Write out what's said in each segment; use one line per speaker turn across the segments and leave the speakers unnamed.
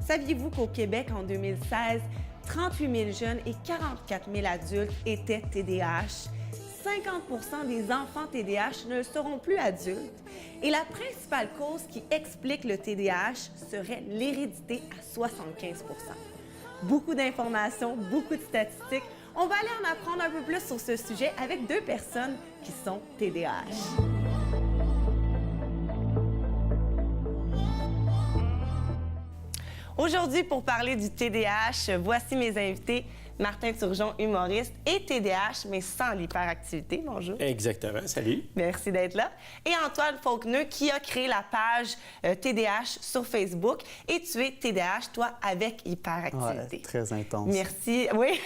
Saviez-vous qu'au Québec, en 2016, 38 000 jeunes et 44 000 adultes étaient TDAH? 50 des enfants TDAH ne seront plus adultes. Et la principale cause qui explique le TDAH serait l'hérédité à 75 Beaucoup d'informations, beaucoup de statistiques. On va aller en apprendre un peu plus sur ce sujet avec deux personnes qui sont TDAH. Aujourd'hui, pour parler du TDAH, voici mes invités. Martin Turgeon, humoriste, et TDAH, mais sans l'hyperactivité. Bonjour.
Exactement. Salut.
Merci d'être là. Et Antoine Faulkner, qui a créé la page TDAH sur Facebook. Et tu es TDAH, toi, avec hyperactivité.
Ouais, très intense.
Merci. Oui.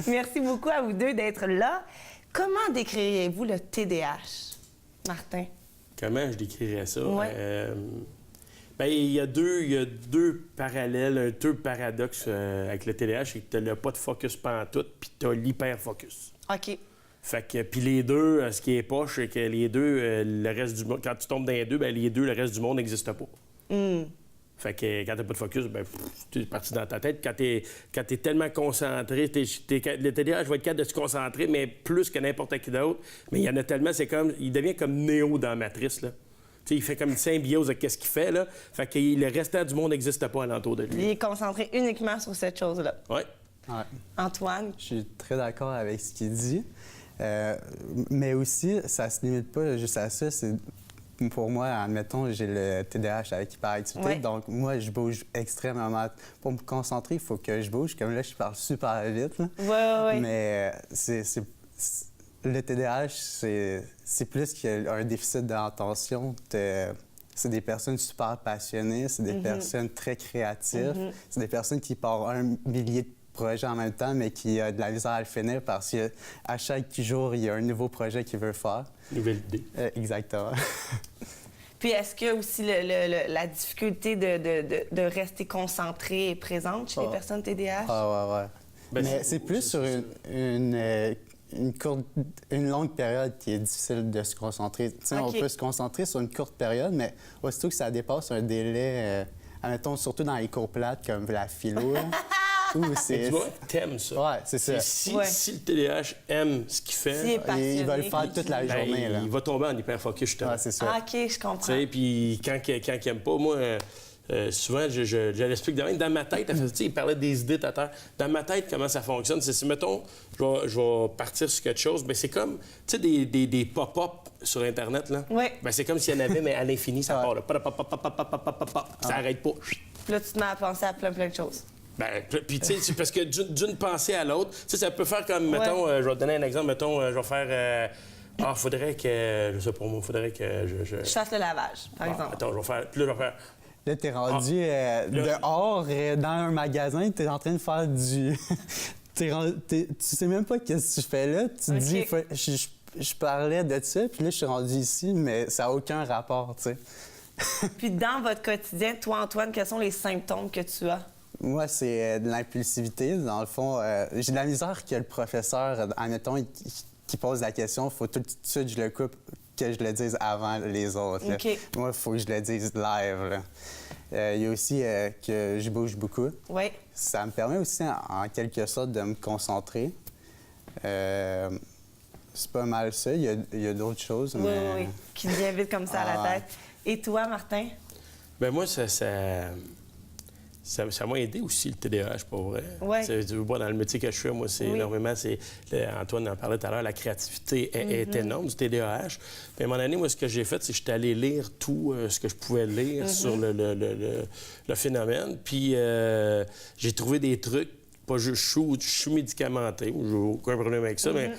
Merci beaucoup à vous deux d'être là. Comment décririez-vous le TDAH, Martin?
Comment je décrirais ça?
Ouais.
Bien, il y a deux parallèles, deux paradoxes avec le TDAH, c'est que tu n'as pas de focus pantoute, puis tu as l'hyper-focus.
OK.
Fait que, puis les deux, ce qui est poche, c'est que les deux, le reste du monde, quand tu tombes dans les deux, bien, les deux, le reste du monde n'existe pas. Fait que quand t'as pas de focus, ben tu es parti dans ta tête. Quand t'es tellement concentré, le TDAH va être capable de se concentrer, mais plus que n'importe qui d'autre. Mais il y en a tellement, il devient comme Néo dans Matrice, là. T'sais, il fait comme une symbiose de qu'est-ce qu'il fait, là. Fait que le restant du monde n'existe pas alentour de lui.
Il est concentré uniquement sur cette chose-là.
Oui.
Ouais.
Antoine?
Je suis très d'accord avec ce qu'il dit. Mais aussi, ça se limite pas juste à ça. Pour moi, admettons, j'ai le TDAH avec hyperactivité.
Ouais.
Donc, moi, je bouge extrêmement. Pour me concentrer, il faut que je bouge. Comme là, je parle super vite. Là.
Oui.
Mais le TDAH, c'est plus qu'un déficit d'attention. C'est des personnes super passionnées, c'est des personnes très créatives, c'est des personnes qui partent un millier de projets en même temps, mais qui ont de la misère à le finir parce qu'à chaque jour, il y a un nouveau projet qu'ils veulent faire.
Nouvelle idée.
Exactement.
Puis est-ce que aussi la difficulté de rester concentré est présente chez les personnes TDAH?
Ah ouais.
Ben,
mais c'est plus sur une longue période qui est difficile de se concentrer. Okay. On peut se concentrer sur une courte période, mais aussitôt que ça dépasse un délai, admettons, surtout dans les cours plates comme la philo,
tu vois, t'aimes ça.
Ouais, c'est ça.
Si le TDAH aime ce qu'il fait,
il va le faire toute la journée.
Il va tomber en hyperfocus, justement.
Ouais, c'est ça.
Ah, OK, je comprends.
Puis quand il n'aime pas, moi... souvent, je l'explique de même. Dans ma tête, il parlait des idées à terre. Dans ma tête, comment ça fonctionne, c'est si, mettons, je vais partir sur quelque chose, bien, c'est comme, tu sais, des pop-up sur Internet, là.
Oui.
Bien, c'est comme s'il y en avait, mais à l'infini, ça part, là. Ça n'arrête pas.
Puis là, tu te mets à penser à plein de choses.
Ben, puis, tu sais, parce que d'une pensée à l'autre, tu sais, ça peut faire comme, mettons, je vais te donner un exemple, mettons, je vais faire... faudrait que... Je sais pas moi, faudrait que je
fasse le lavage, par exemple.
Attends, je vais faire... Puis là, je vais faire...
Là, t'es rendu dehors, dans un magasin, t'es en train de faire du... tu sais même pas qu'est-ce que tu fais là. Tu te dis, je parlais de ça, puis là, je suis rendu ici, mais ça n'a aucun rapport, tu sais.
Puis dans votre quotidien, toi, Antoine, quels sont les symptômes que tu as?
Moi, c'est de l'impulsivité. Dans le fond, j'ai de la misère que le professeur, admettons, qui pose la question, il faut tout de suite je le coupe, que je le dise avant les autres.
Okay.
Moi, il faut que je le dise live. Il y a aussi que je bouge beaucoup.
Oui.
Ça me permet aussi, en quelque sorte, de me concentrer. C'est pas mal ça. Il y a d'autres choses, mais...
Oui, qui vient vite comme ça à la tête. Et toi, Martin?
Bien, moi, ça m'a aidé aussi, le TDAH, pour vrai.
Ouais.
Tu vois, dans le métier que je fais, moi, c'est énormément... Antoine en parlait tout à l'heure, la créativité est énorme du TDAH. Puis à un moment donné, moi, ce que j'ai fait, c'est que j'étais allé lire tout ce que je pouvais lire sur le phénomène. Puis j'ai trouvé des trucs. Pas juste, je suis médicamenté, j'ai aucun problème avec ça, mais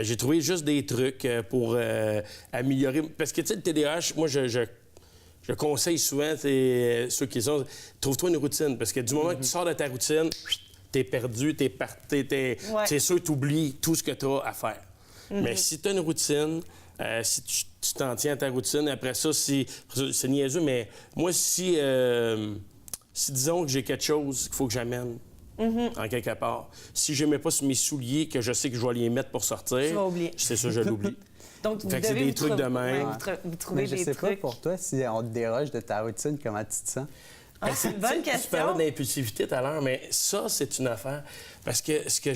j'ai trouvé juste des trucs pour améliorer... Parce que, tu sais, le TDAH, moi, je conseille souvent, ceux qui sont, trouve-toi une routine. Parce que du moment que tu sors de ta routine, t'es perdu, t'es parti, c'est sûr que t'oublies tout ce que t'as à faire. Mais si t'as une routine, si tu t'en tiens à ta routine, après ça, c'est niaiseux, mais moi, si disons que j'ai quelque chose qu'il faut que j'amène, en quelque part, si je ne mets pas sur mes souliers, que je sais que je vais les mettre pour sortir,
tu vas oublier.
C'est ça, je l'oublie.
Donc,
fait que c'est des trucs de même.
Vous trouvez
Mais je sais pas pour toi, si on te déroge de ta routine, comment tu te sens?
Ah, c'est une bonne
Tu
question.
parlais d'impulsivité tout à l'heure, mais ça, c'est une affaire. Parce que ce que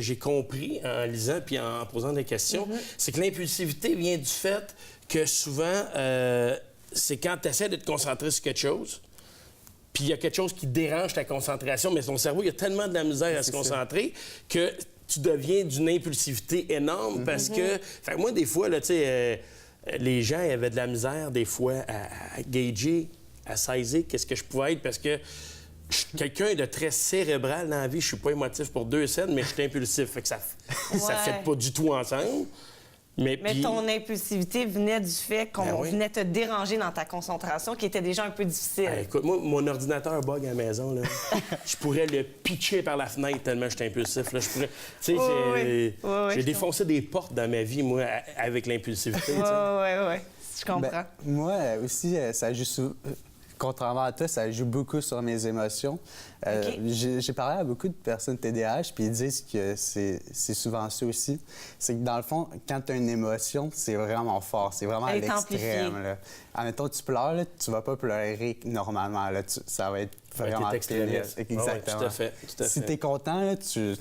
j'ai compris en lisant puis en posant des questions, c'est que l'impulsivité vient du fait que souvent, c'est quand tu essaies de te concentrer sur quelque chose, puis il y a quelque chose qui dérange ta concentration, mais ton cerveau, il a tellement de la misère à se concentrer que tu deviens d'une impulsivité énorme parce que... Fait que moi, des fois, là, tu sais, les gens avaient de la misère, des fois, à gager, à saisir qu'est-ce que je pouvais être parce que je suis quelqu'un de très cérébral dans la vie. Je suis pas émotif pour 2 scènes, mais je suis impulsif. Fait que ça fait pas du tout ensemble. Mais puis...
ton impulsivité venait du fait qu'on
Ben oui.
venait te déranger dans ta concentration, qui était déjà un peu difficile.
Écoute, moi, mon ordinateur bug à la maison, là. Je pourrais le pitcher par la fenêtre tellement je suis impulsif. Là. Je pourrais... Tu sais, j'ai défoncé des portes dans ma vie, moi, avec l'impulsivité.
Oui, je comprends.
Ben, moi aussi, ça joue contrairement à toi, ça joue beaucoup sur mes émotions.
OK.
J'ai parlé à beaucoup de personnes TDAH, puis ils disent que c'est souvent ça aussi. C'est que dans le fond, quand tu as une émotion, c'est vraiment fort, c'est vraiment à
Elle est amplifiée.
l'extrême. Là. Admettons, tu pleures, là, tu vas pas pleurer normalement. Là, ça va être vraiment
t'es extrémiste.
pénible. Exactement.
Tout à fait.
Si tu es content, là, tu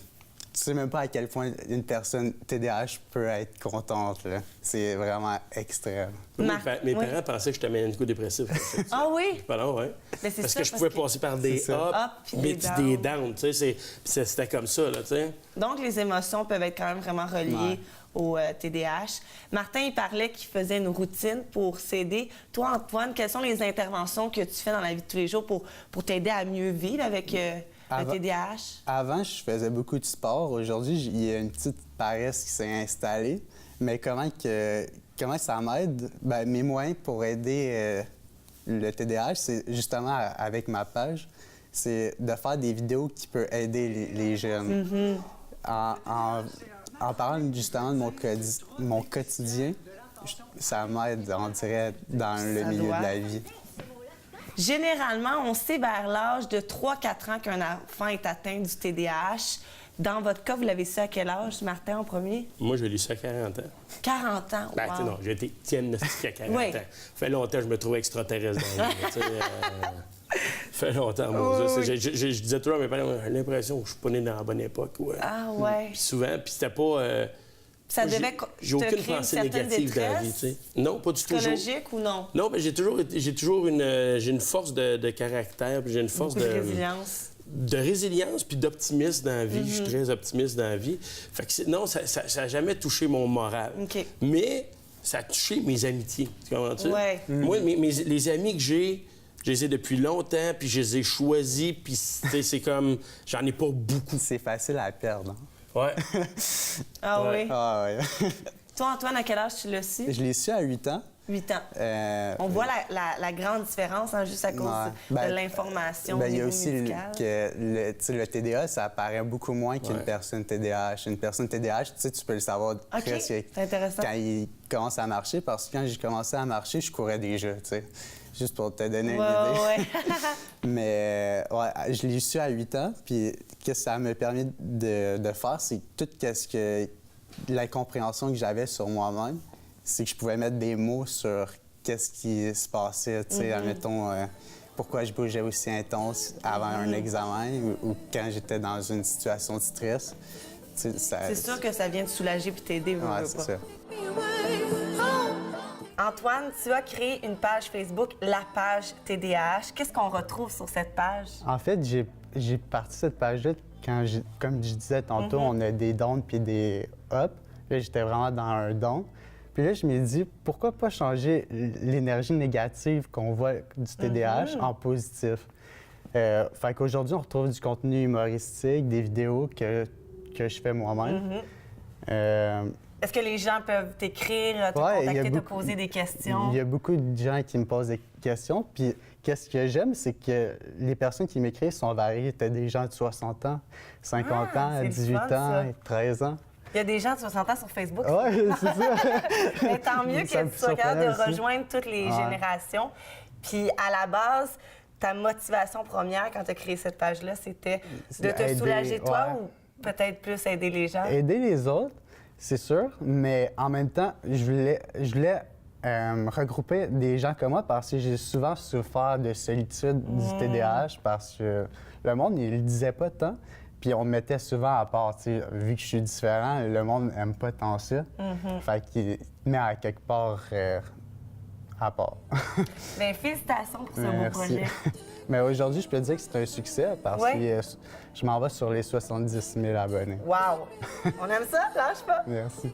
sais même pas à quel point une personne TDAH peut être contente. Là. C'est vraiment extrême.
Mes parents pensaient que j'étais maniaco-dépressif.
Ah oui?
Ben non, ouais.
Mais c'est
Parce
ça,
que je pouvais passer par des
C'est ça.
ups,
puis
mais
des
des downs. Tu sais, c'était comme ça, là, tu sais.
Donc, les émotions peuvent être quand même vraiment reliées au TDAH. Martin, il parlait qu'il faisait une routine pour s'aider. Toi, Antoine, quelles sont les interventions que tu fais dans la vie de tous les jours pour t'aider à mieux vivre avec le TDAH?
Avant, je faisais beaucoup de sport. Aujourd'hui, il y a une petite paresse qui s'est installée. Mais comment ça m'aide? Ben, mes moyens pour aider le TDAH, c'est justement avec ma page, c'est de faire des vidéos qui peuvent aider les jeunes. En parlant justement de mon quotidien, ça m'aide, on dirait, dans le milieu de la vie.
Généralement, on sait vers l'âge de 3-4 ans qu'un enfant est atteint du TDAH. Dans votre cas, vous l'avez su à quel âge, Martin, en premier?
Moi, je l'ai su à 40 ans.
40 ans,
Ben, tu sais,
wow.
non, j'ai été diagnostiqué à 40
Oui.
ans. Ça fait longtemps que je me trouvais extraterrestre dans la vie. Tu sais, ça fait longtemps, mon Dieu. Je disais toujours à mes parents, j'ai l'impression que je suis pas né dans la bonne époque. Ouais.
Ah ouais.
Puis souvent, puis c'était pas...
Ça
moi,
devait
j'ai
te
aucune
créer une
pensée
certaine
négative dans la vie, tu sais. Non, pas du tout.
psychologique ou non?
Non, mais j'ai toujours une force de caractère, puis j'ai une force
Beaucoup de résilience.
de résilience puis d'optimisme dans la vie. Je suis très optimiste dans la vie. Fait que non, ça n'a jamais touché mon moral.
OK.
Mais ça a touché mes amitiés. Tu comprends-tu?
Ouais.
Moi, les amis que j'ai, je les ai depuis longtemps, puis je les ai choisis, puis c'est comme... J'en ai pas beaucoup.
C'est facile à perdre. Hein?
Ouais.
Ah
Ouais.
oui.
Ah ouais.
Toi, Antoine, à quel âge tu l'as su?
Je l'ai su à 8 ans.
8 ans. On voit la grande différence, hein, juste à cause de l'information au
il y a
niveau
aussi
médical.
le TDA, ça apparaît beaucoup moins qu'une personne TDAH. Une personne TDAH, tu peux le savoir presque
c'est intéressant.
quand il commence à marcher, parce que quand j'ai commencé à marcher, je courais déjà, tu sais. Juste pour te donner une idée.
Ouais.
Mais je l'ai su à 8 ans, puis qu'est-ce que ça m'a permis de faire, c'est tout la compréhension que j'avais sur moi-même, c'est que je pouvais mettre des mots sur qu'est-ce qui se passait, tu sais, admettons, pourquoi je bougeais aussi intense avant un examen ou quand j'étais dans une situation de stress.
C'est sûr que ça vient te soulager puis t'aider, veux
Ouais,
pas.
c'est ça.
Antoine, tu as créé une page Facebook, la page TDAH. Qu'est-ce qu'on retrouve sur cette page?
En fait, j'ai parti cette page-là quand, comme je disais tantôt, on a des downs puis des ups. Là, j'étais vraiment dans un down. Puis là, je me dis, pourquoi pas changer l'énergie négative qu'on voit du TDAH en positif? Fait qu'aujourd'hui, on retrouve du contenu humoristique, des vidéos que je fais moi-même.
Est-ce que les gens peuvent t'écrire, te contacter, te poser des questions?
Il y a beaucoup de gens qui me posent des questions. Puis, qu'est-ce que j'aime, c'est que les personnes qui m'écrivent sont variées. Tu as des gens de 60 ans, 50 ans, 18 ans, 13 ans.
Il y a des gens de 60 ans sur Facebook.
Oui, c'est ça.
Mais tant mieux que tu sois capable de rejoindre toutes les générations. Puis, à la base, ta motivation première quand tu as créé cette page-là, c'était de te soulager toi ou peut-être plus aider les gens?
Aider les autres, c'est sûr, mais en même temps, je voulais regrouper des gens comme moi parce que j'ai souvent souffert de solitude du TDAH parce que le monde, il le disait pas tant. Puis on me mettait souvent à part. T'sais, vu que je suis différent, le monde n'aime pas tant ça. Fait qu'il met à quelque part à part.
Bien, félicitations pour ce beau
Merci.
projet.
Mais aujourd'hui, je peux dire que c'est un succès parce que je m'en vais sur les 70 000 abonnés.
Wow! On aime ça? Lâche pas!
Merci.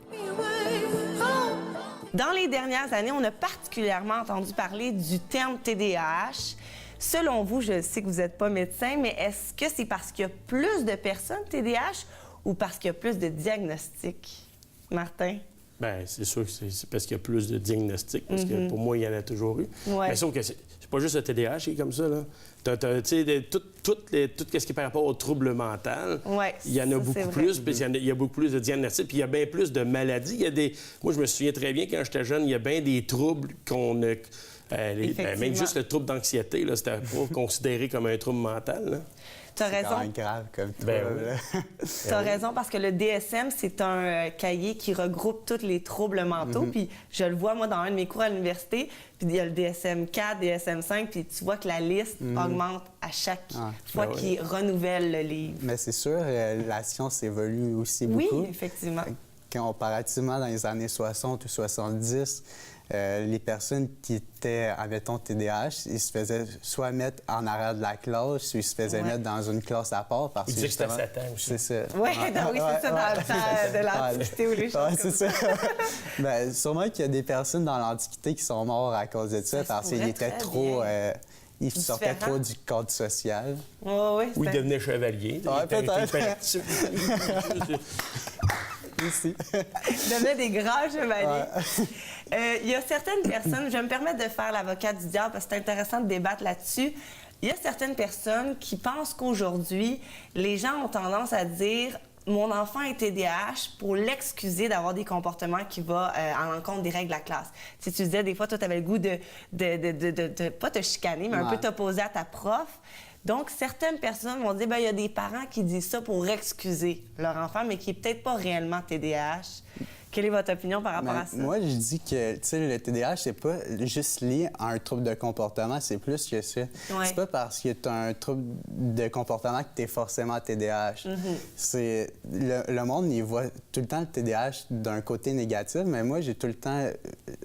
Dans les dernières années, on a particulièrement entendu parler du terme TDAH. Selon vous, je sais que vous n'êtes pas médecin, mais est-ce que c'est parce qu'il y a plus de personnes TDAH ou parce qu'il y a plus de diagnostics? Martin?
Bien, c'est sûr que c'est parce qu'il y a plus de diagnostics, parce que pour moi, il y en a toujours eu.
Ouais.
Mais sauf que c'est pas juste le TDAH qui est comme ça, là. Tu sais, tout ce qui est par rapport au trouble mental,
Ouais,
il y en a
ça,
beaucoup
c'est vrai.
plus, puis il y a beaucoup plus de diagnostics, puis il y a bien plus de maladies. Il y a des... Moi, je me souviens très bien, quand j'étais jeune, il y a bien des troubles qu'on a... même juste le trouble d'anxiété, là, c'était pas considéré comme un trouble mental, là.
T'as
C'est quand
raison.
même grave comme tout.
Ben oui.
T'as raison, parce que le DSM, c'est un cahier qui regroupe tous les troubles mentaux. Puis je le vois, moi, dans un de mes cours à l'université. Puis il y a le DSM-4, DSM-5, puis tu vois que la liste augmente à chaque fois qu'ils renouvellent le livre.
Mais c'est sûr, la science évolue aussi
Oui,
beaucoup.
effectivement.
Comparativement dans les années 60 ou 70, les personnes qui étaient, admettons, TDAH, ils se faisaient soit mettre en arrière de la classe, ou ils se faisaient mettre dans une classe à part parce
Ils
que
disaient que c'était
justement...
Satan aussi.
C'est ça.
Oui, c'est ça, dans le temps de l'Antiquité ou les choses
Ouais,
comme
c'est ça. Ben, sûrement qu'il y a des personnes dans l'Antiquité qui sont mortes à cause de ça
se
parce qu'ils
pourrait
étaient
très
trop...
bien.
ils sortaient
Différents.
trop du cadre social.
Oui,
Ou ils devenaient chevaliers.
Ouais, peut-être.
peut-être.
Ici.
devenaient des grands chevaliers. Il y a certaines personnes, je vais me permettre de faire l'avocat du diable parce que c'est intéressant de débattre là-dessus. Il y a certaines personnes qui pensent qu'aujourd'hui, les gens ont tendance à dire mon enfant est TDAH pour l'excuser d'avoir des comportements qui vont à l'encontre des règles de la classe. Tu sais, tu disais, des fois, toi, tu avais le goût de pas te chicaner, mais un peu t'opposer à ta prof. Donc, certaines personnes vont dire, bien, il y a des parents qui disent ça pour excuser leur enfant, mais qui n'est peut-être pas réellement TDAH. Quelle est votre opinion par rapport à ça?
Moi, je dis que le TDAH, c'est pas juste lié à un trouble de comportement, c'est plus que ça.
Ouais.
C'est pas parce que tu as un trouble de comportement que tu es forcément TDAH. C'est le monde, il voit tout le temps le TDAH d'un côté négatif, mais moi, j'ai tout le temps,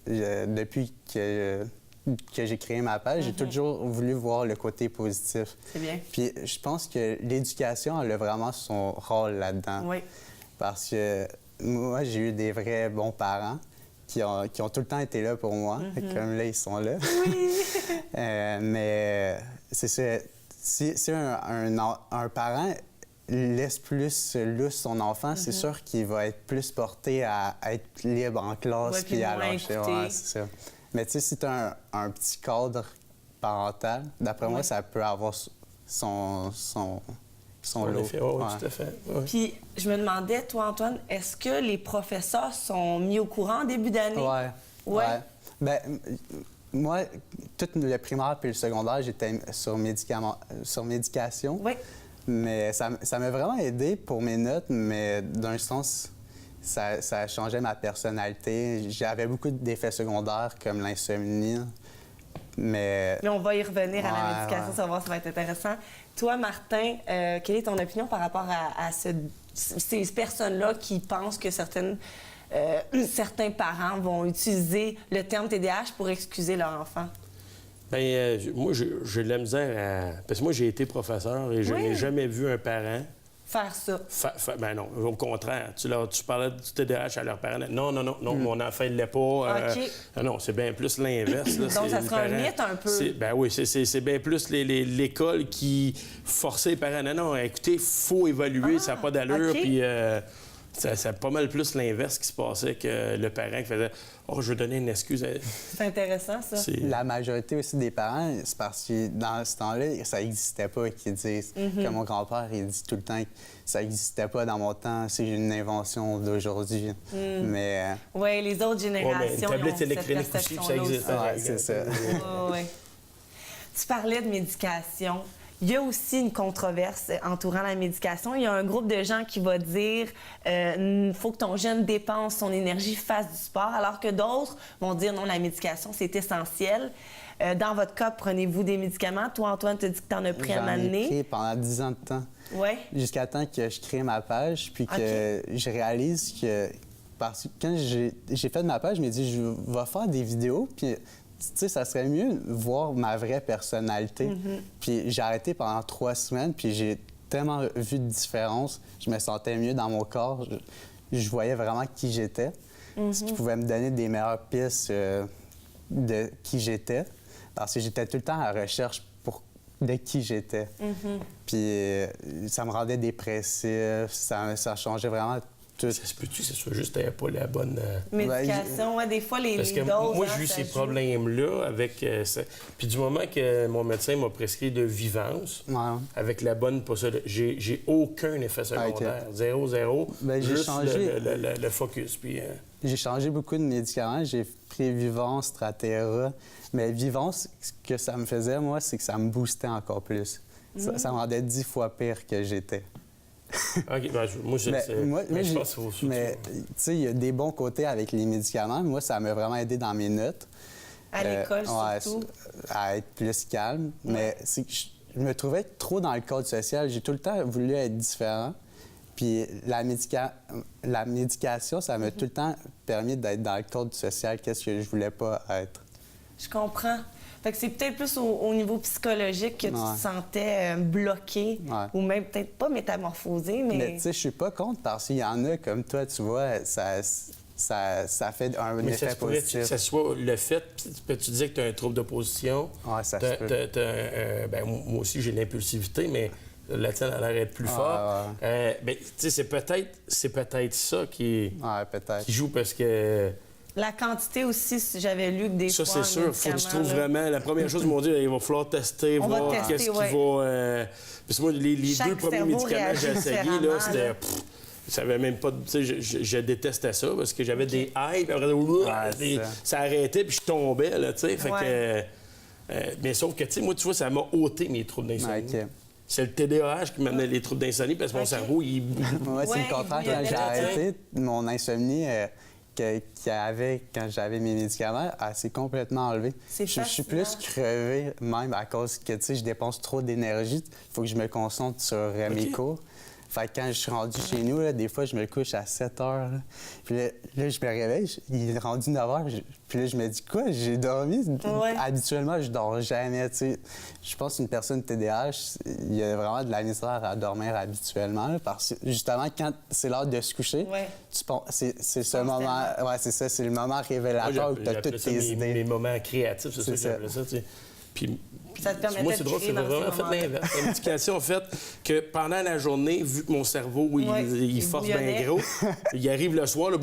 depuis que j'ai créé ma page, j'ai toujours voulu voir le côté positif.
C'est bien.
Puis je pense que l'éducation, elle a vraiment son rôle là-dedans.
Oui.
Parce que moi, j'ai eu des vrais bons parents qui ont tout le temps été là pour moi. Comme là, ils sont là.
Oui!
Mais c'est ça. Si un parent laisse plus lousse son enfant, c'est sûr qu'il va être plus porté à être libre en classe
Ouais, puis
puis à
moins
lâcher.
écouter.
Ouais, c'est ça. Mais tu sais, si tu as un petit cadre parental, d'après moi, ça peut avoir son lot.
Effet, oui, tout à fait. Ouais.
Puis, je me demandais, toi, Antoine, est-ce que les professeurs sont mis au courant en début d'année?
Ouais. Ben, moi, tout le primaire puis le secondaire, j'étais sur médication.
Oui.
Mais ça m'a vraiment aidé pour mes notes, mais d'un sens, ça changeait ma personnalité. J'avais beaucoup d'effets secondaires comme l'insomnie. Mais
on va y revenir à la
Ouais,
médication,
ouais.
ça va voir, ça va être intéressant. Toi, Martin, quelle est ton opinion par rapport à ces personnes-là qui pensent que certains parents vont utiliser le terme TDAH pour excuser leur enfant?
Bien, moi, j'ai de la misère à... Parce que moi, j'ai été professeur et je n'ai jamais vu un parent...
Faire ça.
Ben non, au contraire. Tu parlais du TDAH à leurs parents. Non, mon enfant, il ne l'est pas.
OK.
Non, c'est bien plus l'inverse. là.
Donc, ça
Les
sera un
parents-
mythe un peu.
Ben oui, c'est bien plus l'école qui forçait les parents. Non, écoutez, il faut évaluer, ça n'a pas d'allure.
OK.
Puis c'est pas mal plus l'inverse qui se passait que le parent qui faisait « Oh, je vais donner une excuse. »
C'est intéressant, ça.
la majorité aussi des parents, c'est parce que dans ce temps-là, ça n'existait pas qu'ils disent. Comme mon grand-père, il dit tout le temps que ça n'existait pas dans mon temps, c'est une invention d'aujourd'hui. Mais
Oui, les autres
Ouais,
générations,
mais une
ils ont
tablette
cette
électronique aussi, puis ça
perception-là
existe.
aussi.
Ouais, c'est ça.
Ouais. Tu parlais de médication. Il y a aussi une controverse entourant la médication. Il y a un groupe de gens qui va dire faut que ton jeune dépense son énergie, fasse du sport, alors que d'autres vont dire non, la médication, c'est essentiel. Dans votre cas, prenez-vous des médicaments? Toi, Antoine, tu as dit que tu en as pris un moment donné.
J'en ai pris pendant 10 ans de temps.
Ouais.
Jusqu'à temps que je crée ma page, puis que je réalise que... Parce que quand j'ai fait ma page, je me dis, je vais faire des vidéos, puis... Tu sais, ça serait mieux de voir ma vraie personnalité. Puis j'ai arrêté pendant 3 semaines, puis j'ai tellement vu de différence. Je me sentais mieux dans mon corps. Je voyais vraiment qui j'étais. Ce qui pouvait me donner des meilleures pistes de qui j'étais. Parce que j'étais tout le temps à la recherche de qui j'étais. Puis ça me rendait dépressif. Ça changeait vraiment tout.
Ça se peut-tu que ce soit juste pas la bonne...
Médication, ouais, des fois, les
Parce que
doses...
moi, j'ai eu ces problèmes-là avec ça. Puis du moment que mon médecin m'a prescrit de Vivance, avec la bonne... J'ai aucun effet secondaire. Zéro.
J'ai
juste
changé...
le focus. Puis,
J'ai changé beaucoup de médicaments. J'ai pris Vivance, Strattera. Mais Vivance, ce que ça me faisait, moi, c'est que ça me boostait encore plus. Ça me rendait 10 fois pire que j'étais.
OK, ben, moi, je pense qu'il faut...
Mais, tu sais, il y a des bons côtés avec les médicaments. Moi, ça m'a vraiment aidé dans mes notes.
À l'école, surtout.
À être plus calme. Mais c'est que je me trouvais trop dans le code social. J'ai tout le temps voulu être différent. Puis la médication, ça m'a tout le temps permis d'être dans le code social. Qu'est-ce que je voulais pas être.
Je comprends. Fait que c'est peut-être plus au niveau psychologique que tu te sentais bloqué ou même peut-être pas métamorphosé, mais...
Mais tu sais, je suis pas contre parce qu'il y en a comme toi, tu vois, ça fait un effet positif.
Que ça soit le fait, tu disais que tu as un trouble d'opposition.
Oui, ça se peut.
Ben, moi aussi, j'ai l'impulsivité, mais la tienne a l'air d'être plus fort. Ben, tu sais, c'est peut-être ça qui joue parce que...
La quantité aussi, j'avais lu que des fois...
Ça, c'est sûr. Il faut que tu trouves vraiment... La première chose, ils m'ont dit, il va falloir tester, voir qu'est-ce qui va... Parce que moi, les 2 premiers médicaments que j'ai essayés, là, c'était... Je savais même pas... Tu sais, je détestais ça parce que j'avais des highs, puis après, ça arrêtait, puis je tombais, là, tu sais. Fait que... mais sauf que, tu sais, moi, tu vois, ça m'a ôté mes troubles d'insomnie. C'est le TDAH qui m'amenait les troubles d'insomnie parce que mon cerveau, il...
Moi, c'est le contraire. Quand j'ai arrêté, mon insomnie... qu'il y avait quand j'avais mes médicaments, elle s'est complètement enlevée. Je suis plus crevé même à cause que, tu sais, je dépense trop d'énergie. Il faut que je me concentre sur mes cours. Fait que quand je suis rendu chez nous, là, des fois, je me couche à 7 heures. Là. Puis là, je me réveille, il est rendu 9 heures. Puis là, je me dis, quoi, j'ai dormi? Habituellement, je dors jamais, tu sais. Je pense qu'une personne TDAH, il y a vraiment de la misère à dormir habituellement. Là, parce que, justement, quand c'est l'heure de se coucher, c'est ce moment... Ouais, c'est ça, c'est le moment révélateur où tu as toutes tes idées.
Mes moments créatifs, c'est ça que j'appelais ça, tu sais. Puis
ça te permettait
moi, c'est drôle, c'est vraiment fait l'inverse. La médication a fait que pendant la journée, vu que mon cerveau, il force bien gros, il arrive le soir, là,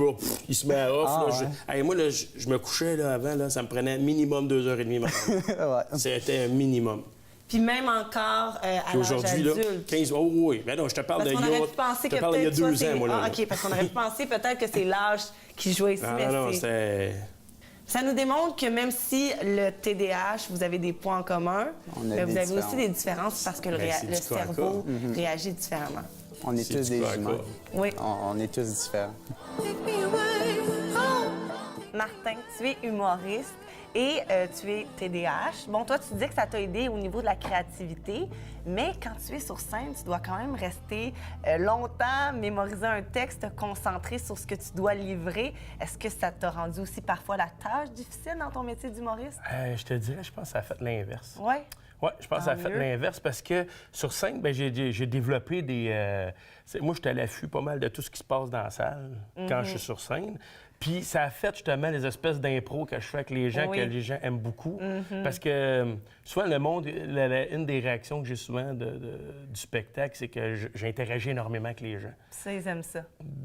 il se met à off. Moi, là, je me couchais là, avant, là, ça me prenait minimum 2h30. C'était un minimum.
Puis même encore à l'âge adulte.
15... Oh oui, ben non, je te parle d'il y a 2 ans, moi. Là.
OK, parce qu'on aurait pu penser peut-être que c'est l'âge qui joue ici, mais
non, c'est...
Ça nous démontre que même si le TDAH, vous avez des points en commun, mais vous avez aussi des différences parce que le cerveau réagit différemment.
On est tous des humains.
Oui.
On est tous différents.
Martin, tu es humoriste et tu es TDAH. Bon, toi, tu dis que ça t'a aidé au niveau de la créativité, mais quand tu es sur scène, tu dois quand même rester longtemps, mémoriser un texte, te concentrer sur ce que tu dois livrer. Est-ce que ça t'a rendu aussi parfois la tâche difficile dans ton métier d'humoriste?
Je te dirais, je pense que ça a fait l'inverse.
Oui?
Oui, je pense que ça a fait l'inverse parce que sur scène, bien, j'ai développé des... moi, je suis à l'affût pas mal de tout ce qui se passe dans la salle quand je suis sur scène. Puis ça a fait justement les espèces d'impro que je fais avec les gens, que les gens aiment beaucoup. Parce que souvent, le monde, une des réactions que j'ai souvent du spectacle, c'est que j'interagis énormément avec les gens.
Ça, ils aiment ça.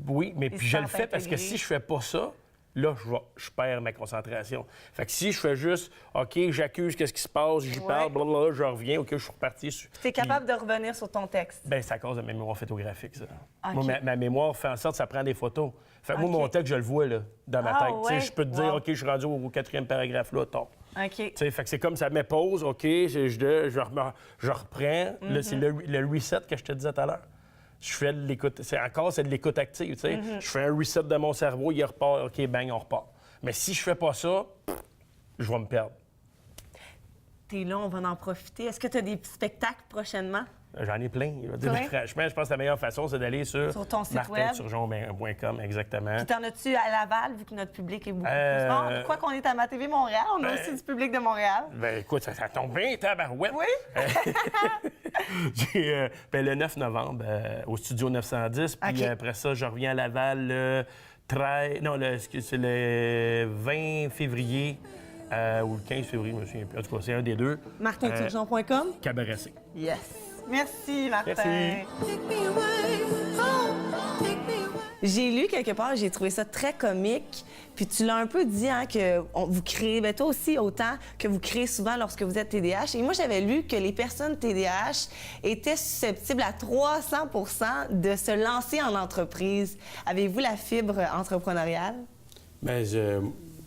Oui, mais puis je le fais parce que si je fais pas ça, là, je perds ma concentration. Fait que si je fais juste, OK, j'accuse qu'est-ce qui se passe, j'y parle, blablabla, je reviens, OK, je suis reparti.
Tu es capable de revenir sur ton texte?
Bien, c'est à cause de ma mémoire photographique, ça. Moi, ma mémoire fait en sorte que ça prend des photos. Fait que moi, mon texte, je le vois, là, dans ma tête. Je peux te dire, OK, je suis rendu au 4e paragraphe, là, top.
OK.
Tu sais, fait que c'est comme ça met pause, OK, je reprends. Là, c'est le reset que je te disais tout à l'heure. Je fais de l'écoute. C'est de l'écoute active, tu sais. Je fais un reset de mon cerveau, il repart, OK, bang, on repart. Mais si je fais pas ça, je vais me perdre.
T'es là, on va en profiter. Est-ce que tu as des spectacles prochainement?
J'en ai plein. Franchement, je pense que la meilleure façon, c'est d'aller sur
ton site web.
martinturgeon.com, exactement.
Puis t'en as-tu à Laval, vu que notre public est beaucoup plus fort? Quoi qu'on est à MaTV Montréal, on a aussi du public de Montréal.
Ben écoute, ça tombe bien, tabarouette.
Oui?
J'ai le 9 novembre au Studio 910. Puis après ça, je reviens à Laval le 13... Non, c'est le 20 février ou le 15 février, je me souviens plus. En tout cas, c'est un des deux.
martinturgeon.com?
Cabaret C.
Yes. Merci, Martin.
Merci.
J'ai lu quelque part, j'ai trouvé ça très comique. Puis tu l'as un peu dit, hein, que vous créez, bien, toi aussi, autant que vous créez souvent lorsque vous êtes TDAH. Et moi, j'avais lu que les personnes TDAH étaient susceptibles à 300 de se lancer en entreprise. Avez-vous la fibre entrepreneuriale?
Bien, je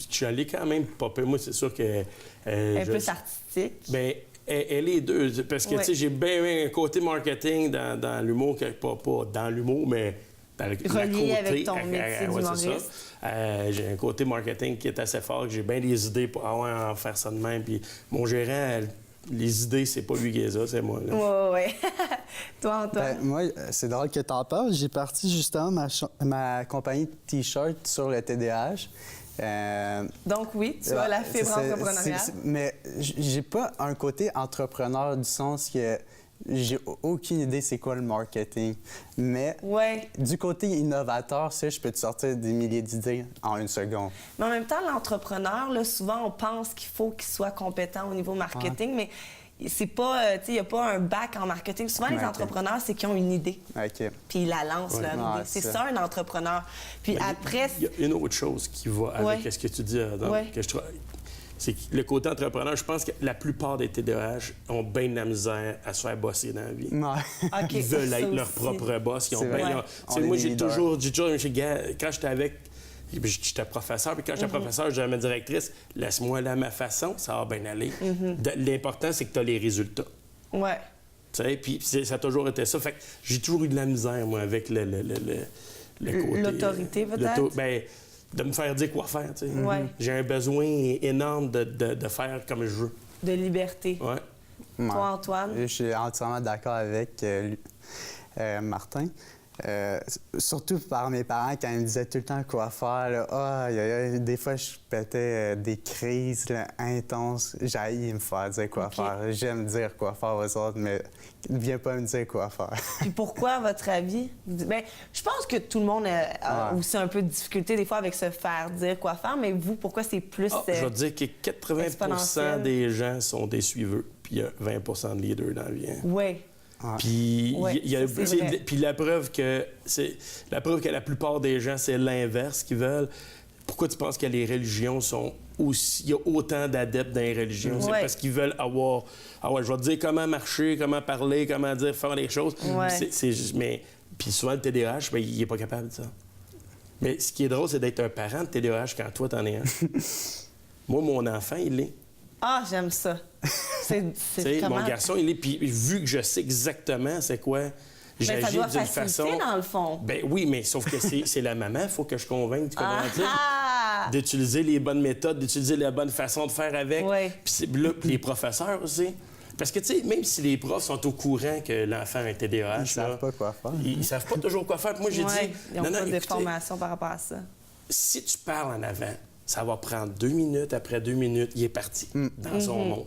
suis allé quand même popper. Moi, c'est sûr que...
plus artistique.
Bien, elle est deux. Parce que, tu sais, j'ai bien un côté marketing dans l'humour, pas dans l'humour, mais dans le
relié
côté,
avec ton métier d'humoriste.
J'ai un côté marketing qui est assez fort, que j'ai bien des idées pour faire ça de même. Puis mon gérant, les idées, c'est pas lui qui les a, c'est moi.
Oui. Toi, Antoine?
Moi, c'est drôle que tu en parles. J'ai parti justement ma compagnie de T-shirts sur le TDAH.
Donc oui, tu as la fibre entrepreneuriale.
Mais j'ai pas un côté entrepreneur du sens que j'ai aucune idée c'est quoi le marketing. Mais du côté innovateur, ça, je peux te sortir des milliers d'idées en une seconde.
Mais en même temps, l'entrepreneur, là, souvent, on pense qu'il faut qu'il soit compétent au niveau marketing, mais c'est pas, il n'y a pas un bac en marketing. Souvent, les entrepreneurs, c'est qu'ils ont une idée. Puis ils la lancent, leur idée. C'est ça, un entrepreneur. Puis après...
Il y a une autre chose qui va avec ce que tu dis, que je trouve... C'est que le côté entrepreneur, je pense que la plupart des TDAH ont bien de la misère à se faire bosser dans la vie. Ils veulent être leur propre boss. Moi, j'ai toujours dit, quand j'étais avec... J'étais professeur, puis quand j'étais professeur, je disais à ma directrice, laisse-moi là à ma façon, ça va bien aller. L'important, c'est que tu as les résultats. Tu sais, puis ça a toujours été ça. Fait que j'ai toujours eu de la misère, moi, avec le côté...
L'autorité, peut-être?
Bien, de me faire dire quoi faire, tu sais. J'ai un besoin énorme de faire comme je veux.
De liberté. Toi, Antoine?
Je suis entièrement d'accord avec Martin. Surtout par mes parents, quand ils me disaient tout le temps quoi faire. Des fois, je pétais des crises intenses. J'haïs me faire dire quoi faire. J'aime dire quoi faire aux autres, mais viens pas me dire quoi faire.
Puis pourquoi, à votre avis? Bien, je pense que tout le monde a aussi un peu de difficulté des fois avec se faire dire quoi faire, mais vous, pourquoi c'est plus
je vais te dire que 80 des gens sont des suiveux, puis il y a 20 de leaders dans la vie. Puis puis la preuve que la plupart des gens, c'est l'inverse qu'ils veulent. Pourquoi tu penses que les religions sont aussi... Il y a autant d'adeptes dans les religions? C'est parce qu'ils veulent avoir... je vais te dire comment marcher, comment parler, comment faire les choses. Mais puis souvent, le TDAH, il n'est pas capable de ça. Mais ce qui est drôle, c'est d'être un parent de TDAH quand toi, t'en es un. Moi, mon enfant, il l'est.
Ah, j'aime ça.
Mon garçon, il est... Puis vu que je sais exactement c'est quoi...
J'agis d'une façon... dans le fond.
Ben oui, mais sauf que c'est la maman, il faut que je convainque, tu comprends? D'utiliser les bonnes méthodes, d'utiliser la bonne façon de faire avec. Puis les professeurs aussi. Parce que, tu sais, même si les profs sont au courant que l'enfant a un TDAH...
Ils savent pas quoi faire.
Ils savent pas toujours quoi faire. Puis moi, j'ai dit...
Ils n'ont pas de formation par rapport à ça.
Si tu parles en avant, ça va prendre 2 minutes. Après 2 minutes, il est parti dans son monde.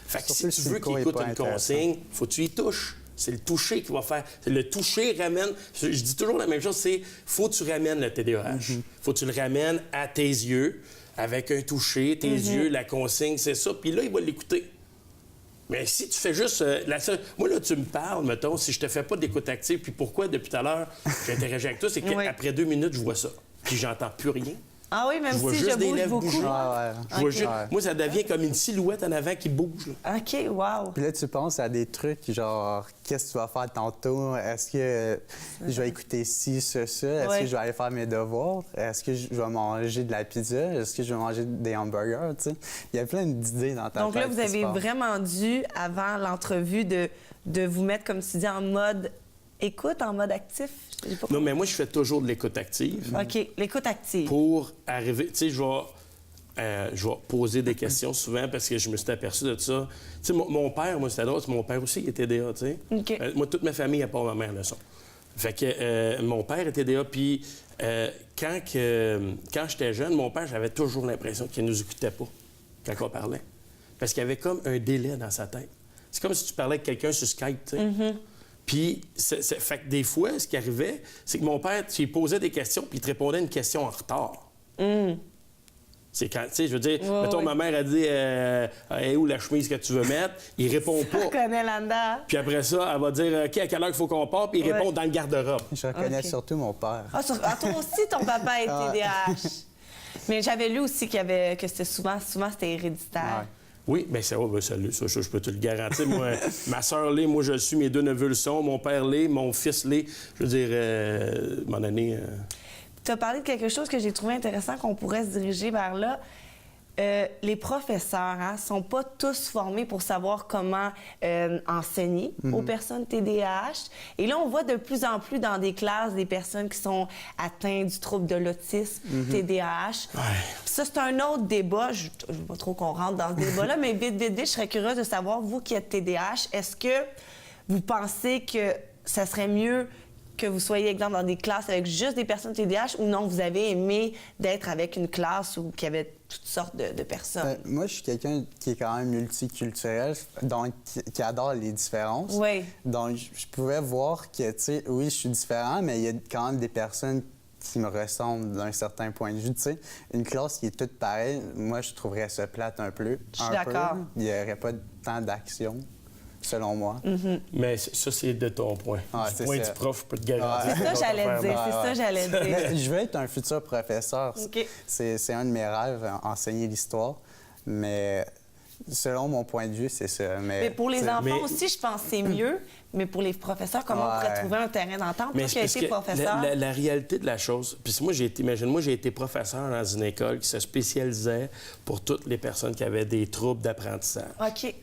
Fait que si tu veux qu'il écoute une consigne, faut que tu y touches. C'est le toucher qui va faire. Le toucher ramène... Je dis toujours la même chose, c'est faut que tu ramènes le TDAH. Faut que tu le ramènes à tes yeux, avec un toucher, tes yeux, la consigne, c'est ça. Puis là, il va l'écouter. Mais si tu fais juste... Moi, là, tu me parles, mettons, si je te fais pas d'écoute active, puis pourquoi, depuis tout à l'heure, j'interagis avec toi, c'est qu'après 2 minutes, je vois ça. Puis j'entends plus rien.
Ah oui, même
Je vois
si
juste
je
des
bouge
lèvres
beaucoup.
bouger.
Ah ouais.
Je vois juste-
Ouais.
Moi, ça devient comme une silhouette en avant qui bouge. Là.
OK, wow.
Puis là, tu penses à des trucs genre, qu'est-ce que tu vas faire tantôt? Est-ce que je vais écouter ci, ça? Est-ce
Ouais.
que je vais aller faire mes devoirs? Est-ce que je vais manger de la pizza? Est-ce que je vais manger des hamburgers? Tu sais? Il y a plein d'idées dans ta
Donc là,
tête
vous
qui se
avez
passent.
vraiment dû, avant l'entrevue, de vous mettre, comme tu dis, en mode écoute, en mode actif. J'ai pas
Non, mais moi, je fais toujours de l'écoute active
OK, l'écoute active.
pour arriver. Tu sais, je vais poser des questions souvent parce que je me suis aperçu de ça. Tu sais, mon père, moi, c'était drôle, mon père aussi, il était TDA, tu sais.
OK.
Moi, toute ma famille, à part ma mère, le sont. Fait que mon père était TDA, puis quand j'étais jeune, mon père, j'avais toujours l'impression qu'il nous écoutait pas quand on parlait. Parce qu'il y avait comme un délai dans sa tête. C'est comme si tu parlais avec quelqu'un sur Skype, tu sais. Puis, fait que des fois, ce qui arrivait, c'est que mon père, tu lui posais des questions, puis il te répondait une question en retard. C'est quand, tu sais, je veux dire,
Ouais,
mettons,
ouais.
ma mère a dit hey, où la chemise que tu veux mettre? Il répond
Je
pas.
connais Landa.
Puis après ça, elle va dire OK, à quelle heure il faut qu'on parte? Puis il
Ouais.
répond dans le garde-robe.
Je reconnais
OK.
surtout mon père.
Ah, toi aussi, ton papa est TDAH. Mais j'avais lu aussi que c'était souvent c'était héréditaire.
Ouais.
Oui, bien, ça, je peux te le garantir. Moi, ma sœur l'est, moi, je le suis, mes deux neveux le sont, mon père l'est, mon fils l'est. Je veux dire, à un moment donné...
Tu as parlé de quelque chose que j'ai trouvé intéressant qu'on pourrait se diriger vers là. Les professeurs sont pas tous formés pour savoir comment enseigner aux personnes TDAH. Et là, on voit de plus en plus dans des classes des personnes qui sont atteintes du trouble de l'autisme, TDAH.
Ouais.
Ça, c'est un autre débat. Je ne veux pas trop qu'on rentre dans ce débat-là, mais vite, je serais curieuse de savoir, vous qui êtes TDAH, est-ce que vous pensez que ça serait mieux que vous soyez, exemple, dans des classes avec juste des personnes TDAH ou non, vous avez aimé d'être avec une classe où il y avait toutes sortes de personnes?
Moi, je suis quelqu'un qui est quand même multiculturel, donc qui adore les différences.
Oui.
Donc, je pouvais voir que, tu sais, oui, je suis différent, mais il y a quand même des personnes qui me ressemblent d'un certain point de vue. Tu sais, une classe qui est toute pareille, moi, je trouverais ça plate un peu.
Je suis d'accord.
Il n'y aurait pas tant d'action, selon moi.
Mais ça, c'est de ton point.
Ah,
Du
c'est
point
ça.
du prof, je peux te garantir.
C'est ça, j'allais te dire. C'est ça, j'allais te dire.
Mais je veux être un futur professeur.
OK.
C'est un de mes rêves, enseigner l'histoire. Mais selon mon point de vue, c'est ça.
Mais pour les enfants
mais-
aussi, je pense que c'est mieux. Mais pour les professeurs, comment on pourrait
Ouais.
trouver un terrain d'entente? Toi
Mais
qui as
parce
été
que
professeur.
la réalité de la chose, puis moi, imagine-moi, j'ai été professeur dans une école qui se spécialisait pour toutes les personnes qui avaient des troubles d'apprentissage.
OK.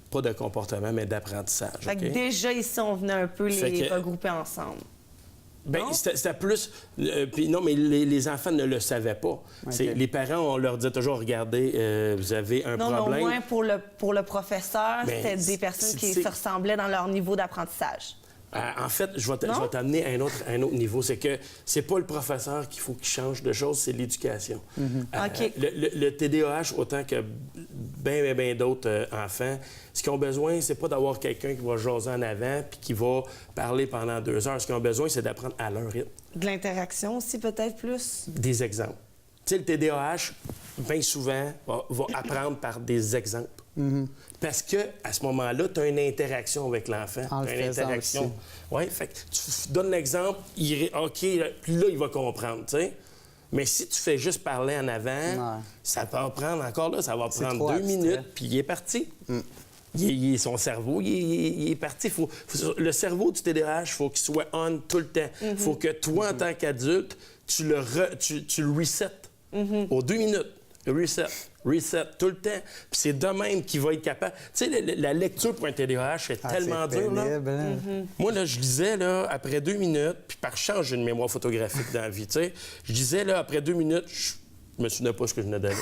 Pas de comportement, mais d'apprentissage.
Fait que
OK?
déjà, ici, on venait un peu
Fait
les
que-
regrouper ensemble.
Ben,
Non?
c'était plus. Puis non, mais les enfants ne le savaient pas. Les parents, on leur disait toujours regardez, vous avez un
Non,
problème.
mais au moins, pour le professeur,
Ben,
c'était des personnes qui
c'est-
se ressemblaient dans leur niveau d'apprentissage.
En fait, je vais
Non?
t'amener à un autre niveau. C'est que c'est pas le professeur qu'il faut qu'il change de choses, c'est l'éducation.
OK.
Le TDAH, autant que bien d'autres enfants, ce qu'ils ont besoin, c'est pas d'avoir quelqu'un qui va jaser en avant puis qui va parler pendant 2 heures. Ce qu'ils ont besoin, c'est d'apprendre à leur rythme.
De l'interaction aussi, peut-être plus.
Des exemples. Tu sais, le TDAH, bien souvent, va apprendre par des exemples. Parce que à ce moment-là, tu as une interaction avec l'enfant.
En le
T'as une
faisant
interaction.
aussi.
Oui, fait que tu donnes l'exemple, OK, puis là, il va comprendre, tu sais. Mais si tu fais juste parler en avant,
Ouais.
ça va prendre, encore là, ça va
C'est
prendre
trop
2
abstrait.
minutes, puis il est parti. Son cerveau, il est parti. Le cerveau du TDAH, il faut qu'il soit on tout le temps. Il faut que toi, en tant qu'adulte, tu le reset aux 2 minutes. Reset, tout le temps. Puis c'est de même qu'il va être capable. Tu sais, la lecture pour un TDAH, c'est tellement
c'est
dur, là.
pénible, là.
Moi, là, je lisais, là, après 2 minutes, puis par chance, j'ai une mémoire photographique dans la vie, tu sais. Je disais, là, après 2 minutes, je me souvenais pas ce que je venais d'aller.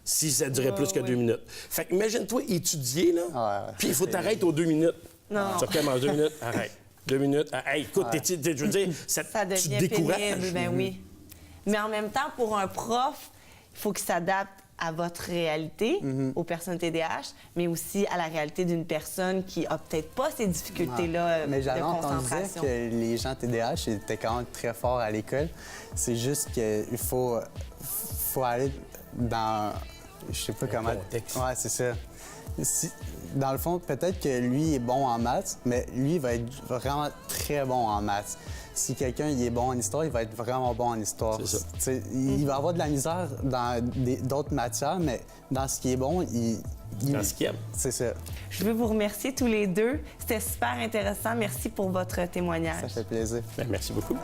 Si ça durait plus que 2 minutes. Fait que imagine-toi étudier, là,
Ouais,
puis il faut t'arrêter aux 2 minutes.
Non.
Tu recommences 2 minutes, arrête. 2 minutes, hey, écoute, je veux dire,
Ça
tu te
devient
décourages.
pénible, ben oui. Mais en même temps, pour un prof, il faut qu'il s'adapte à votre réalité, aux personnes TDAH, mais aussi à la réalité d'une personne qui a peut-être pas ces difficultés-là
Mais
de
j'avais entendu dire
concentration.
que les gens TDAH étaient quand même très forts à l'école. C'est juste qu'il faut aller dans... Je sais pas comment...
contexte.
Ouais, c'est ça. dans le fond, peut-être que lui est bon en maths, mais lui il va être vraiment très bon en maths. Si quelqu'un il est bon en histoire, il va être vraiment bon en histoire.
C'est ça.
T'sais, il va avoir de la misère dans d'autres matières, mais dans ce qui est bon,
Dans ce qu'il aime.
c'est ça.
Je veux vous remercier tous les deux. C'était super intéressant. Merci pour votre témoignage.
Ça fait plaisir.
Bien, merci beaucoup.